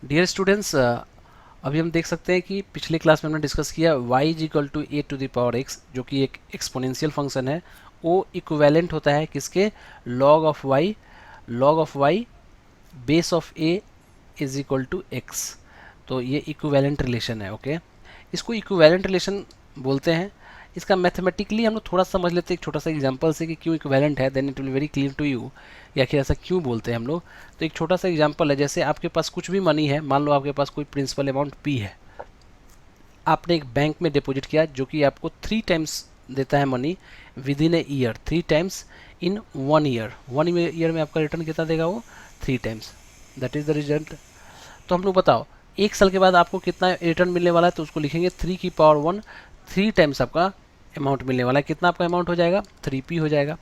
Dear students, अभी हम देख सकते हैं कि पिछले क्लास में हमने डिस्कस किया y is equal to a to the power x, जो कि एक एक्सपोनेंशियल फंक्शन है। वो इक्विवेलेंट होता है किसके? log of y base of a is equal to x। तो ये इक्विवेलेंट रिलेशन है। ओके, इसको इक्विवेलेंट रिलेशन बोलते हैं। इसका मैथमेटिकली हम लोग थोड़ा समझ लेते हैं एक छोटा सा एग्जांपल से कि क्यों इक्विवेलेंट है, then it will very clear to you या आखिर ऐसा क्यों बोलते हैं हम लोग। तो एक छोटा सा एग्जांपल है, जैसे आपके पास कुछ भी मनी है, मान लो आपके पास कोई प्रिंसिपल अमाउंट p है, आपने एक बैंक में डिपॉजिट किया जो कि आपको 3 टाइम्स देता है money with in a year, 3 times in 1 year. 1 year में आपका रिटर्न कितना देगा वो? 3 times. That is the result. तो हम लोग बताओ, 1 साल के बाद आपको कितना रिटर्न मिलने वाला है, तो उसको लिखेंगे 3 की पावर 1। 3 टाइम्स आपका अमाउंट मिलने वाला है। कितना आपका अमाउंट हो जाएगा? 3p हो जाएगा।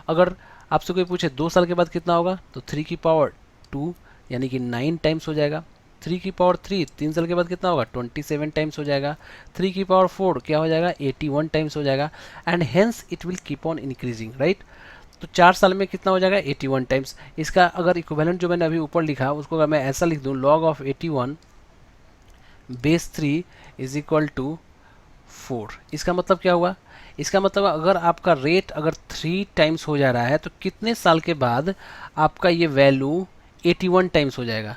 अगर आपसे कोई पूछे 2 साल के बाद कितना होगा, तो 3 की पावर 2 यानी कि 9 टाइम्स हो जाएगा। 3 की पावर 3 3 साल के बाद कितना होगा? 27 टाइम्स हो जाएगा। 3 की पावर 4 क्या हो जाएगा? 81 टाइम्स हो जाएगा। And hence it will keep on increasing, right. तो 4 साल में कितना हो जाएगा? 81 टाइम्स। इसका अगर इक्विवेलेंट जो मैंने अभी ऊपर लिखा उसको अगर मैं ऐसा लिख दूं, log of 81 base 3 is equal to 4। इसका मतलब क्या हुआ? इसका मतलब अगर आपका रेट अगर 3 टाइम्स हो जा रहा है तो कितने साल के बाद आपका ये वैल्यू 81 टाइम्स हो जाएगा?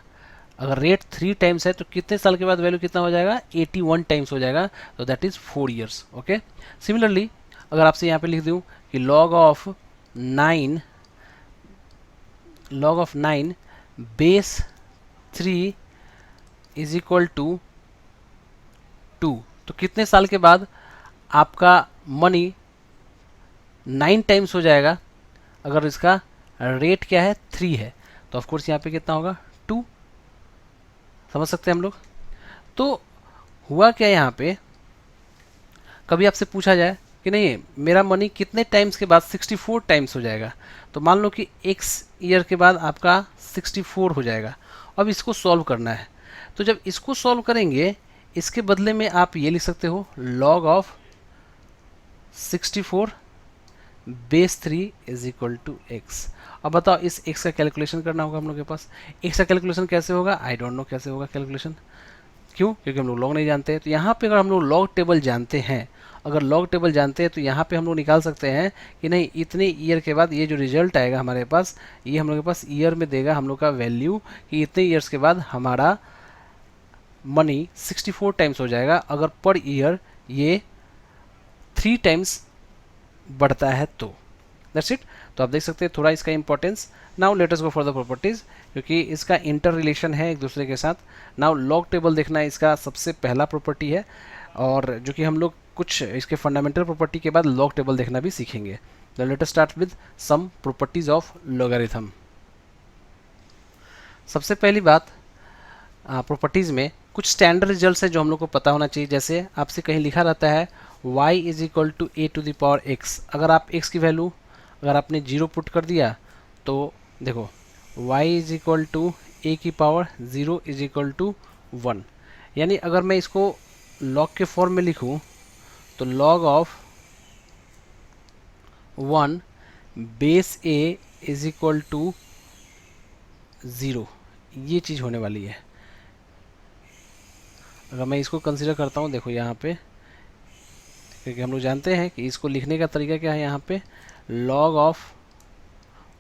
अगर रेट 3 टाइम्स है तो कितने साल के बाद वैल्यू कितना हो जाएगा? 81 टाइम्स हो जाएगा। तो that is 4 years. Okay, similarly अगर आपसे यहाँ पे लिख दूँ कि log of 9 base 3 is equal to 2, तो कितने साल के बाद आपका मनी 9 टाइम्स हो जाएगा? अगर इसका रेट क्या है? 3 है, तो ऑफकोर्स यहाँ पे कितना होगा? 2। समझ सकते हैं हम लोग। तो हुआ क्या यहाँ पे, कभी आपसे पूछा जाए कि नहीं मेरा मनी कितने टाइम्स के बाद 64 टाइम्स हो जाएगा, तो मान लो कि x ईयर के बाद आपका 64 हो जाएगा। अब इसको सॉल्व करना है। तो जब इसको सॉल्व करेंगे, इसके बदले में आप ये लिख सकते हो log of 64 base 3 is equal to X. अब बताओ, इस x का कैलकुलेशन करना होगा हम लोग के पास। x का कैलकुलेशन कैसे होगा? आई डोंट नो कैसे होगा कैलकुलेशन। क्यों? क्योंकि हम लोग लॉग नहीं जानते हैं। तो यहाँ पे अगर हम लोग लॉग टेबल जानते हैं, अगर लॉग टेबल जानते हैं तो यहाँ पे हम लोग निकाल सकते हैं कि नहीं इतने ईयर के बाद ये जो रिजल्ट आएगा हमारे पास, ये हम लोग के पास ईयर में देगा हम लोग का वैल्यू कि इतने ईयर्स के बाद हमारा मनी 64 टाइम्स हो जाएगा अगर पर ईयर ये 3 टाइम्स बढ़ता है तो। That's it. तो आप देख सकते हैं थोड़ा इसका importance. Now let us go for the properties, क्योंकि इसका इंटर रिलेशन है एक दूसरे के साथ। नाउ लॉग टेबल देखना इसका सबसे पहला प्रॉपर्टी है, और जो कि हम लोग कुछ इसके फंडामेंटल प्रॉपर्टी के बाद लॉग टेबल देखना भी सीखेंगे। Let us start with some properties of logarithm. सबसे पहली बात, प्रॉपर्टीज़ में कुछ स्टैंडर्ड रिजल्ट है जो हम लोग को पता होना चाहिए। जैसे आपसे कहीं लिखा रहता है y is equal to a to the power x। अगर आप x की वैल्यू अगर आपने 0 पुट कर दिया तो देखो y इज इक्वल टू ए की पावर 0 इज इक्वल टू 1। यानी अगर मैं इसको log के फॉर्म में लिखूं तो log of 1 base a is equal to 0, ये चीज़ होने वाली है। अगर मैं इसको कंसिडर करता हूँ, देखो यहाँ पे, क्योंकि हम लोग जानते हैं कि इसको लिखने का तरीका क्या है, यहाँ पे log of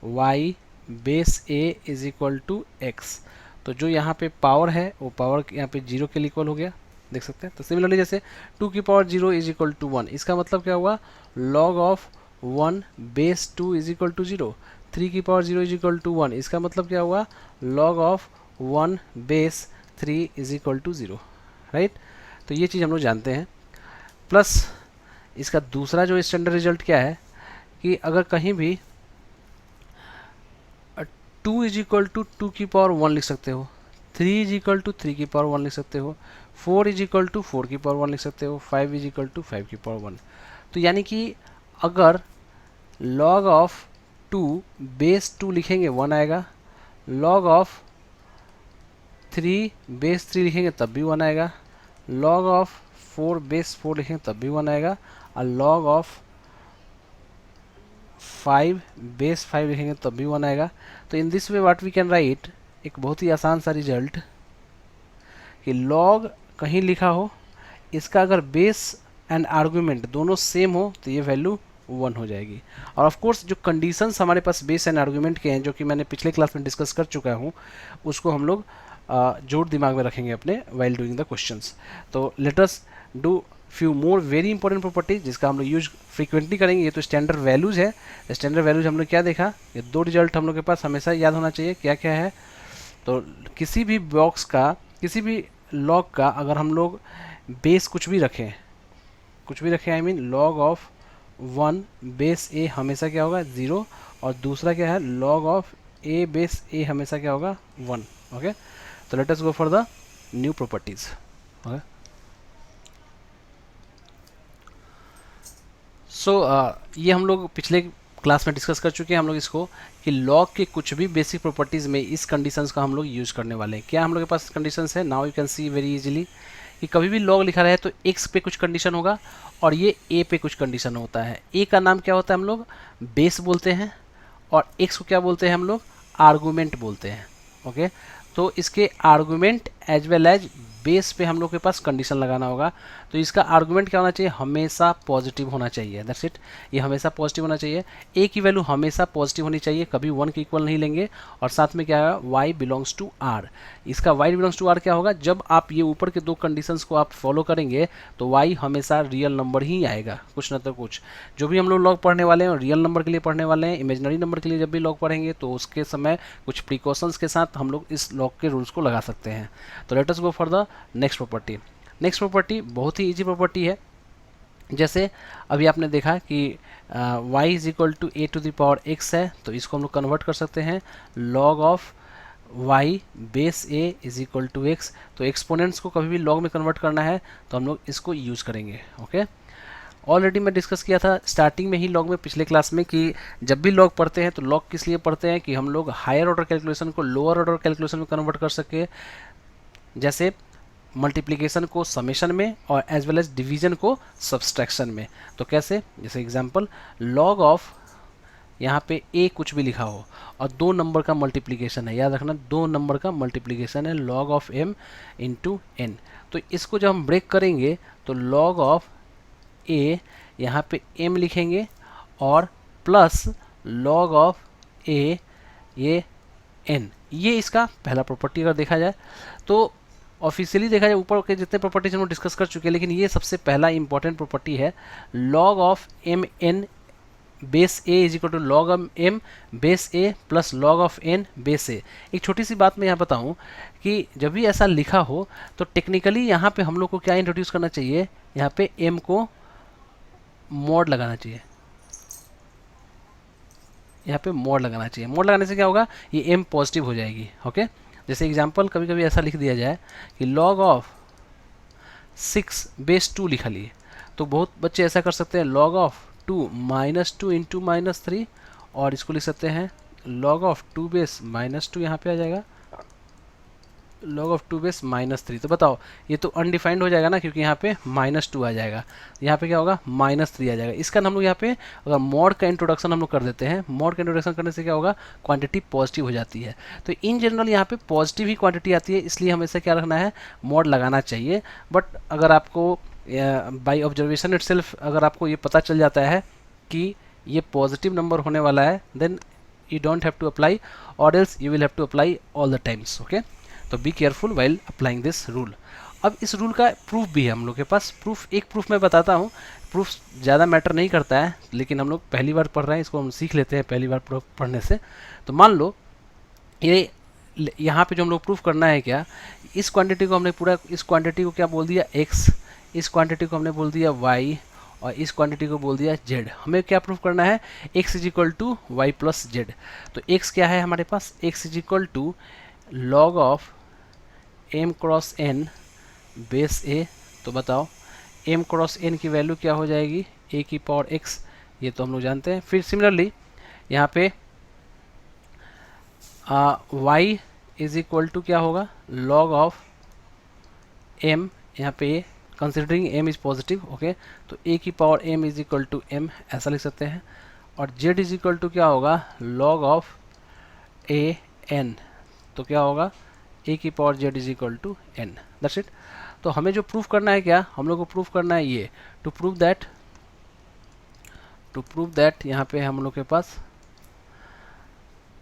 y base a is equal to x। तो जो यहाँ पे पावर है वो पावर यहाँ पे 0 के इक्वल हो गया, देख सकते हैं। तो सिमिलरली जैसे 2 की पावर 0 इज इक्वल टू 1, इसका मतलब क्या हुआ? log of 1 base 2 is equal to 0। 3 की पावर 0 इज इक्वल टू 1, इसका मतलब क्या हुआ? log of 1 base 3 is equal to 0, right. तो ये चीज़ हम लोग जानते हैं। प्लस इसका दूसरा जो स्टैंडर्ड रिजल्ट क्या है कि अगर कहीं भी 2 इज इक्वल टू 2 की पावर 1 लिख सकते हो, 3 इज इक्वल टू 3 की पावर 1 लिख सकते हो, 4 इज इक्वल टू 4 की पावर 1 लिख सकते हो, 5 इज इक्वल टू 5 की पावर 1। तो यानी कि अगर log ऑफ 2 बेस 2 लिखेंगे 1 आएगा, log ऑफ 3 बेस 3 लिखेंगे तब भी 1 आएगा, log ऑफ 4 बेस 4 लिखेंगे तब भी 1 आएगा, और log ऑफ 5 बेस 5 लिखेंगे तब भी 1 आएगा। तो in this way what we can write, एक बहुत ही आसान सा रिजल्ट कि log कहीं लिखा हो, इसका अगर बेस एंड आर्गुमेंट दोनों सेम हो तो ये वैल्यू 1 हो जाएगी। और ऑफ कोर्स जो कंडीशंस हमारे पास बेस एंड आर्गुमेंट के हैं, जो कि मैंने पिछले क्लास में डिस्कस कर चुका हूँ, उसको हम लोग जोड़ दिमाग में रखेंगे अपने वाइल डूइंग द क्वेश्चंस। तो let us do few more very important properties जिसका हम लोग यूज फ्रीक्वेंटली करेंगे। ये तो स्टैंडर्ड वैल्यूज है। स्टैंडर्ड वैल्यूज हम लोग क्या देखा, ये 2 रिजल्ट हम लोग के पास हमेशा याद होना चाहिए, क्या क्या है। तो किसी भी बॉक्स का, किसी भी लॉग का अगर हम लोग बेस कुछ भी रखें I mean log of 1 base a हमेशा क्या होगा 0, और दूसरा क्या है log of A base a हमेशा क्या होगा 1। ओके, तो let us go for the new properties. Okay, so ये हम लोग पिछले क्लास में डिस्कस कर चुके हैं हम लोग इसको, कि लॉग के कुछ भी बेसिक प्रॉपर्टीज़ में इस कंडीशंस का हम लोग यूज़ करने वाले हैं। क्या हम लोग के पास कंडीशंस है, now you can C very easily कि कभी भी लॉग लिखा रहे तो x पे कुछ कंडीशन होगा और ये a पे कुछ कंडीशन होता है। a का नाम क्या होता है, हम लोग बेस बोलते हैं, और x को क्या बोलते हैं हम लोग, आर्गूमेंट बोलते हैं। ओके, तो इसके argument as well as base पे हम लोग के पास कंडीशन लगाना होगा। तो इसका आर्गुमेंट क्या होना चाहिए, हमेशा पॉजिटिव होना चाहिए। दैट्स इट, ये हमेशा पॉजिटिव होना चाहिए। ए की वैल्यू हमेशा पॉजिटिव होनी चाहिए, कभी 1 के इक्वल नहीं लेंगे। और साथ में क्या है, y बिलोंग्स टू r। इसका y बिलोंग्स टू r क्या होगा, जब आप ये ऊपर के 2 कंडीशंस को आप फॉलो करेंगे तो y हमेशा रियल नंबर ही आएगा, कुछ ना तो कुछ। जो भी हम लोग लॉग पढ़ने वाले हैं रियल नंबर के लिए पढ़ने वाले हैं, इमेजिनरी नंबर के लिए जब भी लॉग पढ़ेंगे तो उसके समय कुछ प्रिकॉशंस के साथ हम लोग इस लॉग के रूल्स को लगा सकते हैं। तो let us go for the next property. Next property बहुत ही इजी प्रॉपर्टी है। जैसे अभी आपने देखा कि y is equal to a to the power x है, तो इसको हम लोग कन्वर्ट कर सकते हैं log of y base a is equal to x। तो एक्सपोनेंट्स को कभी भी log में कन्वर्ट करना है तो हम लोग इसको यूज़ करेंगे। ओके, ऑलरेडी मैं डिस्कस किया था स्टार्टिंग में ही लॉग में पिछले क्लास में कि जब भी लॉग पढ़ते हैं तो लॉग किस लिए पढ़ते हैं, कि हम लोग हायर ऑर्डर कैलकुलेशन को लोअर ऑर्डर कैलकुलेशन में कन्वर्ट कर सके। जैसे मल्टीप्लिकेशन को समेशन में और एज वेल एज डिवीजन को सब्सट्रैक्शन में। तो कैसे, जैसे एग्जांपल लॉग ऑफ यहाँ पे a कुछ भी लिखा हो और 2 नंबर का मल्टीप्लिकेशन है, याद रखना 2 नंबर का मल्टीप्लिकेशन है log of m into n। तो इसको जब हम ब्रेक करेंगे तो लॉग ऑफ a यहाँ पे m लिखेंगे और प्लस लॉग ऑफ a ये n। ये इसका पहला प्रॉपर्टी अगर देखा जाए तो ऑफिशियली देखा जाए ऊपर के जितने प्रॉपर्टीज हम लोग डिस्कस कर चुके हैं, लेकिन ये सबसे पहला इंपॉर्टेंट प्रॉपर्टी है log of m n base a is equal to log of m base a plus log of n base a. एक छोटी सी बात मैं यहाँ बताऊँ कि जब भी ऐसा लिखा हो तो टेक्निकली यहाँ पे हम लोग को क्या इंट्रोड्यूस करना चाहिए, यहाँ पे एम को मॉड लगाना चाहिए, यहाँ पे मॉड लगाना चाहिए। मॉड लगाने से क्या होगा, ये एम पॉजिटिव हो जाएगी। ओके, जैसे एग्जांपल कभी कभी ऐसा लिख दिया जाए कि log ऑफ 6 बेस 2 लिखा लिए, तो बहुत बच्चे ऐसा कर सकते हैं log of 2 minus 2 into minus 3, और इसको लिख सकते हैं log ऑफ 2 बेस माइनस 2, यहाँ पे आ जाएगा log ऑफ 2 बेस माइनस 3। तो बताओ ये तो अनडिफाइंड हो जाएगा ना, क्योंकि यहाँ पे माइनस 2 आ जाएगा, यहाँ पे क्या होगा माइनस 3 आ जाएगा। इसका हम लोग यहाँ पे अगर मॉड का इंट्रोडक्शन हम लोग कर देते हैं, मॉड का इंट्रोडक्शन करने से क्या होगा, क्वांटिटी पॉजिटिव हो जाती है। तो इन जनरल यहाँ पे पॉजिटिव ही क्वांटिटी आती है, इसलिए हमें क्या रखना है, मॉड लगाना चाहिए। बट अगर आपको बाई ऑब्जर्वेशन इटसेल्फ अगर आपको ये पता चल जाता है कि ये पॉजिटिव नंबर होने वाला है, then you don't have to apply और else you will have to apply all the times. Okay, तो be careful while applying this rule. अब इस रूल का प्रूफ भी है हम लोग के पास। एक प्रूफ मैं बताता हूँ, प्रूफ ज़्यादा मैटर नहीं करता है, लेकिन हम लोग पहली बार पढ़ रहे हैं, इसको हम सीख लेते हैं पहली बार प्रूफ पढ़ने से। तो मान लो ये यहाँ पे जो हम लोग प्रूफ करना है क्या, इस क्वांटिटी को हमने पूरा, इस क्वांटिटी को क्या बोल दिया x, इस क्वांटिटी को हमने बोल दिया y, और इस क्वांटिटी को बोल दिया z। हमें क्या प्रूफ करना है, x is equal to Y plus Z. तो x क्या है हमारे पास, x is equal to log of m cross n base a। तो बताओ m क्रॉस n की वैल्यू क्या हो जाएगी, a की पावर x, ये तो हम लोग जानते हैं। फिर सिमिलरली यहाँ पे y इज इक्वल टू क्या होगा, लॉग ऑफ m, यहाँ पे considering m is positive. Okay, तो a की power m is equal to m, ऐसा लिख सकते हैं। और z इज इक्वल टू क्या होगा, लॉग ऑफ a n। तो क्या होगा, ए की power Z is equal to N, that's it. तो हमें जो प्रूफ करना है क्या, हम लोग को प्रूफ करना है ये, टू प्रूव दैट यहाँ पे हम लोग के पास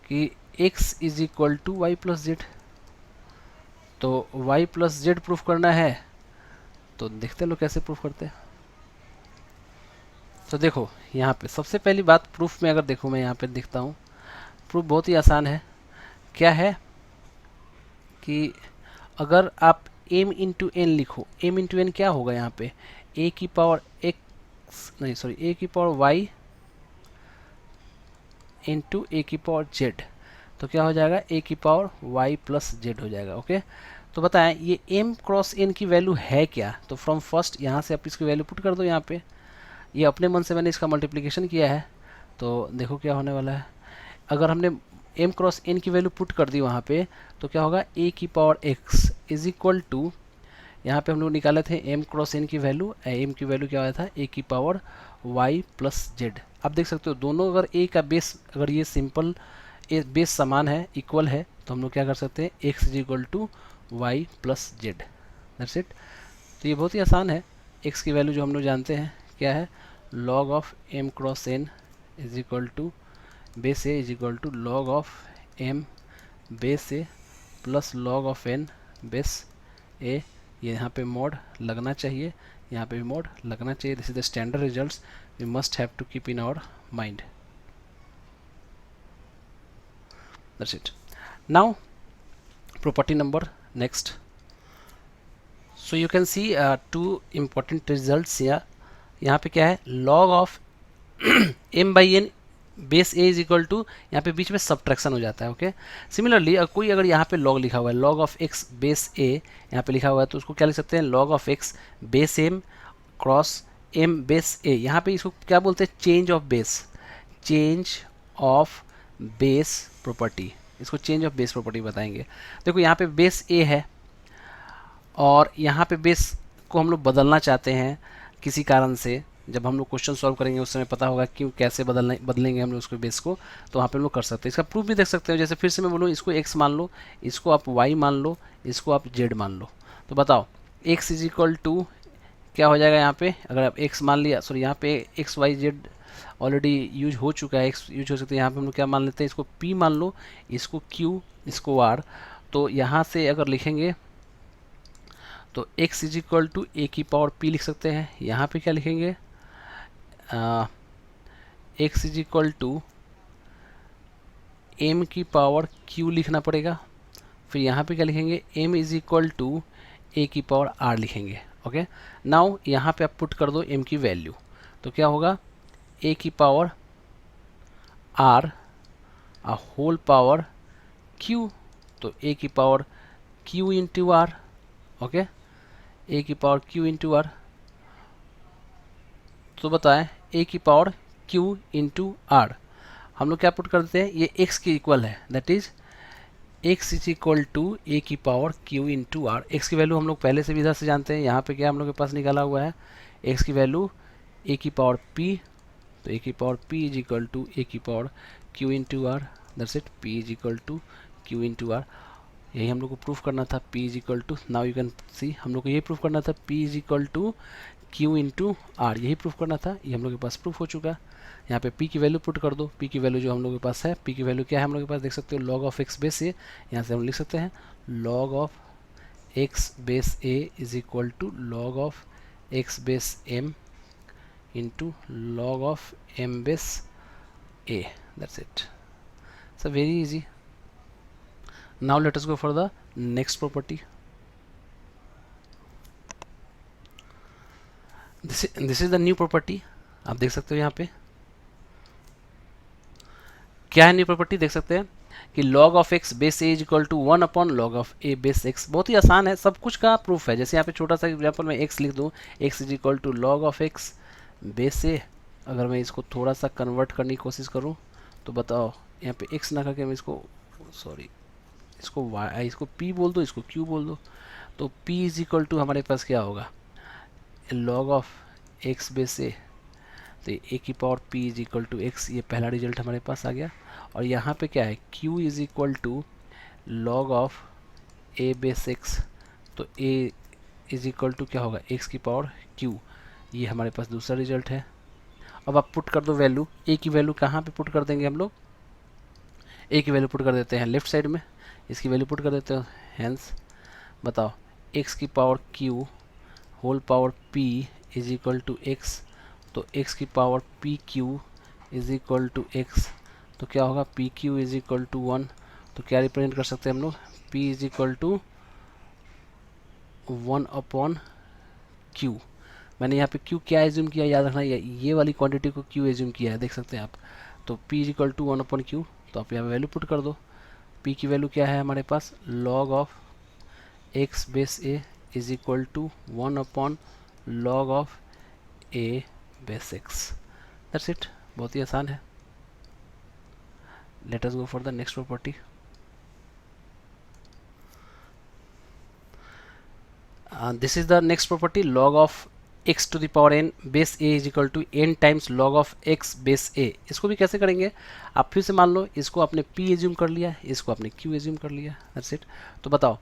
कि x is equal to Y plus Z. तो y प्लस जेड प्रूफ करना है, तो देखते हैं लोग कैसे प्रूफ करते हैं। तो देखो यहाँ पे सबसे पहली बात प्रूफ में अगर देखो, मैं यहाँ पे देखता हूँ, प्रूफ बहुत ही आसान है। क्या है कि अगर आप m इंटू एन लिखो, m इंटू एन क्या होगा यहाँ पे, a की पावर x नहीं सॉरी a की पावर y इंटू a की पावर z, तो क्या हो जाएगा a की पावर y प्लस जेड हो जाएगा। ओके, तो बताएं ये m क्रॉस n की वैल्यू है क्या, तो फ्रॉम फर्स्ट यहाँ से आप इसकी वैल्यू पुट कर दो। यहाँ पे ये अपने मन से मैंने इसका मल्टीप्लिकेशन किया है, तो देखो क्या होने वाला है। अगर हमने m क्रॉस n की वैल्यू पुट कर दी वहाँ पे, तो क्या होगा a की power x is equal to, यहाँ पे हम लोग निकाले थे m क्रॉस n की वैल्यू, m की वैल्यू क्या आया था a की पावर y प्लस जेड। आप देख सकते हो दोनों अगर a का बेस, अगर ये सिंपल बेस समान है, इक्वल है, तो हम लोग क्या कर सकते हैं, x is equal to Y plus Z, that's it. तो ये बहुत ही आसान है। x की वैल्यू जो हम लोग जानते हैं क्या है, log of m cross n is equal to base a is equal to log of m base a plus log of n base a। ये यहाँ पे मोड लगना चाहिए, यहाँ पे भी मोड लगना चाहिए। This is the standard results we must have to keep in our mind, that's it. Now property number next, so you can see two important results here। यहाँ पे क्या है, log of m by n base a is equal to, यहाँ पे बीच में subtraction हो जाता है। ओके, सिमिलरली कोई अगर यहाँ पे log लिखा हुआ है, log of x base a यहाँ पे लिखा हुआ है, तो उसको क्या लिख सकते हैं, log of x base m cross m base a। यहाँ पे इसको क्या बोलते हैं, चेंज ऑफ बेस प्रॉपर्टी, इसको चेंज ऑफ बेस प्रॉपर्टी बताएंगे। देखो यहाँ पे बेस a है और यहाँ पे बेस को हम लोग बदलना चाहते हैं किसी कारण से। जब हम लोग क्वेश्चन सॉल्व करेंगे उस समय पता होगा क्यों, कैसे बदलेंगे हम लोग उसको बेस को, तो वहाँ पे हम लोग कर सकते हैं। इसका प्रूफ भी देख सकते हो, जैसे फिर से मैं बोलूँ, इसको x मान लो, इसको आप y मान लो, इसको आप z मान लो, तो बताओ x इज इक्वल टू क्या हो जाएगा। यहाँ पे अगर आप x मान लिया, सॉरी यहाँ पे x y z already use हो चुका है, x यूज हो सकता है, यहाँ पे हम लोग क्या मान लेते हैं, इसको p मान लो, इसको q, इसको r। तो यहाँ से अगर लिखेंगे तो x is equal to a की पावर p लिख सकते हैं। यहाँ पे क्या लिखेंगे, x is equal to m की पावर q लिखना पड़ेगा। फिर यहाँ पे क्या लिखेंगे, m is equal to a की पावर r लिखेंगे। ओके, नाउ यहाँ पे आप पुट कर दो m की वैल्यू, तो क्या होगा, a की power r a whole power q, तो a की power q into r। Okay, a की पावर q इंटू r, तो बताएं a की पावर q इंटू r हम लोग क्या पुट करते हैं, ये x के इक्वल है, that is x is equal to a की power q into r। x की वैल्यू हम लोग पहले से भी इधर से जानते हैं, यहाँ पे क्या हम लोग के पास निकाला हुआ है, x की वैल्यू a की पावर p, तो a की power p is equal to a की power q into r, that's it, p is equal to q into r। यही हम लोग को प्रूफ करना था, p is equal to, now you can see हम लोग को यही प्रूफ करना था, p is equal to q into r, यही प्रूफ करना था। ये हम लोग के पास प्रूफ हो चुका। यहाँ पे p की वैल्यू पुट कर दो, p की वैल्यू जो हम लोग के पास है, p की वैल्यू क्या है हम लोग के पास, देख सकते हो log of x base a, यहाँ से हम लिख सकते हैं log of x base a is equal to log of x base m into log of m base a, that's it. So very easy. Now let us go for the next property. This is the new property। आप देख सकते हो यहाँ पे क्या है new property, देख सकते हैं कि log of x base a is equal to 1 upon log of a base x। बहुत ही आसान है, सब कुछ का प्रूफ है। जैसे यहाँ पे छोटा सा एग्जाम्पल मैं x लिख दूँ, x is equal to log of x base a। अगर मैं इसको थोड़ा सा कन्वर्ट करने की कोशिश करूँ तो बताओ, यहाँ पे x ना करके मैं इसको, सॉरी, इसको y, इसको p बोल दो, इसको q बोल दो, तो p इज इक्वल टू हमारे पास क्या होगा, log of x base a, तो a की power p is equal to x, ये पहला रिजल्ट हमारे पास आ गया। और यहाँ पे क्या है, q is equal to log of A base X, तो ए इज इक्वल टू क्या होगा, एक्स की पावर क्यू। ये हमारे पास दूसरा रिजल्ट है। अब आप पुट कर दो वैल्यू, ए की वैल्यू कहाँ पे पुट कर देंगे हम लोग, ए की वैल्यू पुट कर देते हैं लेफ्ट साइड में, इसकी वैल्यू पुट कर देते हैं। हैंस बताओ एक्स की power Q whole power P is equal to X, तो एक्स की power P Q is equal to X, तो क्या होगा P Q is equal to 1। तो क्या रिप्रेजेंट कर सकते हैं हम लोग, P is equal to 1 upon Q. मैंने यहाँ पे क्यू क्या एज्यूम किया, याद रखना ये वाली क्वांटिटी को क्यू एज्यूम किया है, देख सकते हैं आप। तो P is equal to 1 upon Q, तो आप यहाँ वैल्यू पुट कर दो। पी की वैल्यू क्या है हमारे पास, log of x base a is equal to 1 upon log of A base x. That's it, बहुत ही आसान है। Let us go for the next property. This is the next property, log of x to the power n base a is equal to n times log of x base a। इसको भी कैसे करेंगे, आप फिर से मान लो इसको आपने p एज्यूम कर लिया, इसको आपने q एज्यूम कर लिया, दैट्स इट। तो बताओ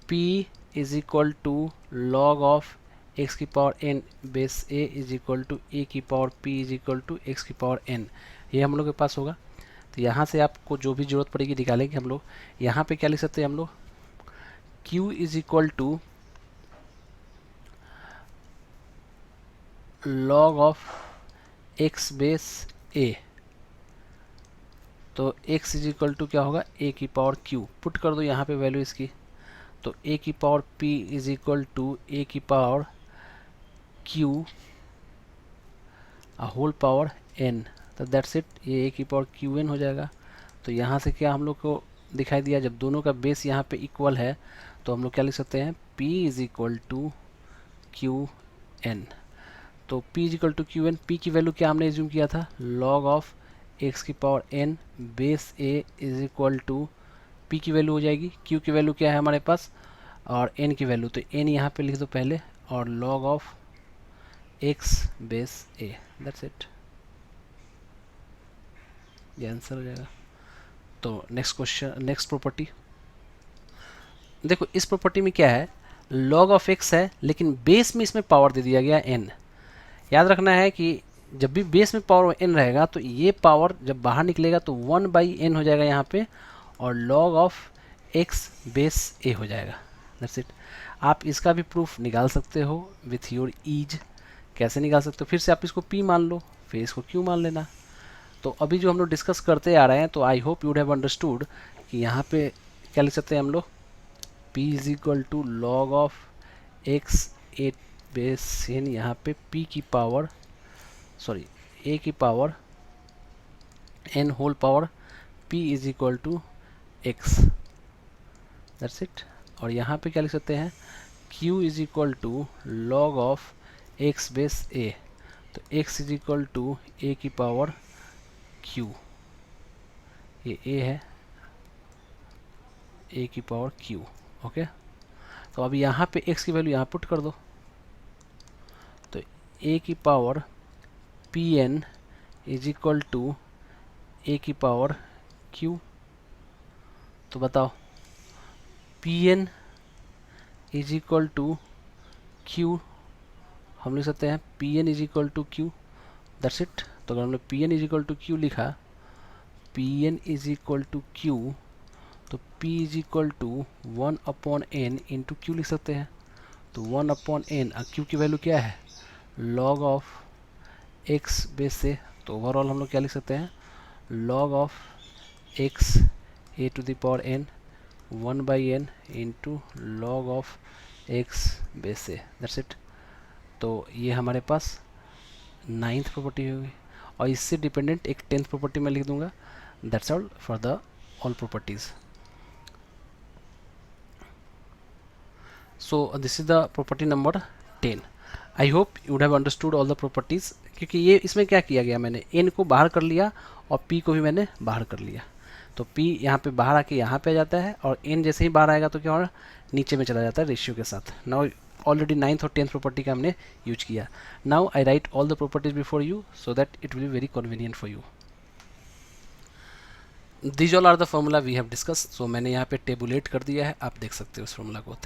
p is equal to log of x की power n base a is equal to a की power p is equal to x की पावर n, ये हम लोग के पास होगा। तो यहाँ से आपको जो भी जरूरत पड़ेगी निकालेंगे हम लोग। यहाँ पे क्या लिख सकते हैं हम लोग, q is equal to log of x base a, तो x इज इक्वल टू क्या होगा, a की पावर q, पुट कर दो यहाँ पे वैल्यू इसकी। तो a की power p is equal to a की power q whole power n, तो दैट्स इट, ये a की पावर qn हो जाएगा। तो यहाँ से क्या हम लोग को दिखाई दिया, जब दोनों का बेस यहाँ पे इक्वल है तो हम लोग क्या लिख सकते हैं, p is equal to qn। तो p is equal to q n, p की वैल्यू क्या हमने एज्यूम किया था, लॉग ऑफ x की power n base a is equal to, p की वैल्यू हो जाएगी, q की वैल्यू क्या है हमारे पास, और n की वैल्यू, तो n यहाँ पे लिख दो पहले, और log of x base a, that's it, ये आंसर हो जाएगा। तो नेक्स्ट क्वेश्चन, नेक्स्ट प्रॉपर्टी देखो, इस प्रॉपर्टी में क्या है, लॉग ऑफ x है लेकिन बेस में इसमें पावर दे दिया गया n। याद रखना है कि जब भी बेस में पावर n रहेगा तो ये पावर जब बाहर निकलेगा तो 1/n हो जाएगा यहाँ पे, और log of x base a हो जाएगा, दैट्स इट। आप इसका भी प्रूफ निकाल सकते हो विथ योर ईज। कैसे निकाल सकते हो, फिर से आप इसको p मान लो, फिर इसको q मान लेना। तो अभी जो हम लोग डिस्कस करते आ रहे हैं, तो I hope you'd have understood कि यहाँ पे क्या लिख सकते हैं हम लोग, p is equal to log of x a base n, यहाँ पे p की पावर a की power n whole power p is equal to x, that's it. और यहाँ पे क्या लिख सकते हैं, q is equal to log of x base a, तो x is equal to a की पावर q, ये a है, a की पावर q, ओके। तो अभी यहाँ पे x की वैल्यू यहाँ पुट कर दो, तो a की power p n is equal to a की पावर q। तो बताओ p n is equal to q, हम लिख सकते हैं p n is equal to q, that's it. तो अगर हमने p n is equal to q लिखा, p n is equal to q, तो p is equal to 1 upon n into q लिख सकते हैं। तो 1 अपॉन n, q की वैल्यू क्या है, लॉग ऑफ x बेस से, तो ओवरऑल हम लोग क्या लिख सकते हैं, log of x a to the power n 1/n into log of x base से, दैट्स इट। तो ये हमारे पास 9th प्रॉपर्टी होगी, और इससे डिपेंडेंट एक 10th प्रॉपर्टी मैं लिख दूंगा। That's all for the all properties. So this is the property number 10। I hope you would have understood all the properties, क्योंकि ये इसमें क्या किया गया, मैंने n को बाहर कर लिया और p को भी मैंने बाहर कर लिया। तो p यहाँ पे बाहर आके यहाँ पे आ जाता है, और n जैसे ही बाहर आएगा तो क्या होगा, नीचे में चला जाता है रेशियो के साथ। नाउ ऑलरेडी 9th और 10th प्रॉपर्टी का हमने यूज किया। Now I write all the properties before you so that it will be very convenient for you. These all are the formula we have discuss. So मैंने यहाँ पे tablet कर दिया है, आप देख सकते हो उस फॉर्मूला को।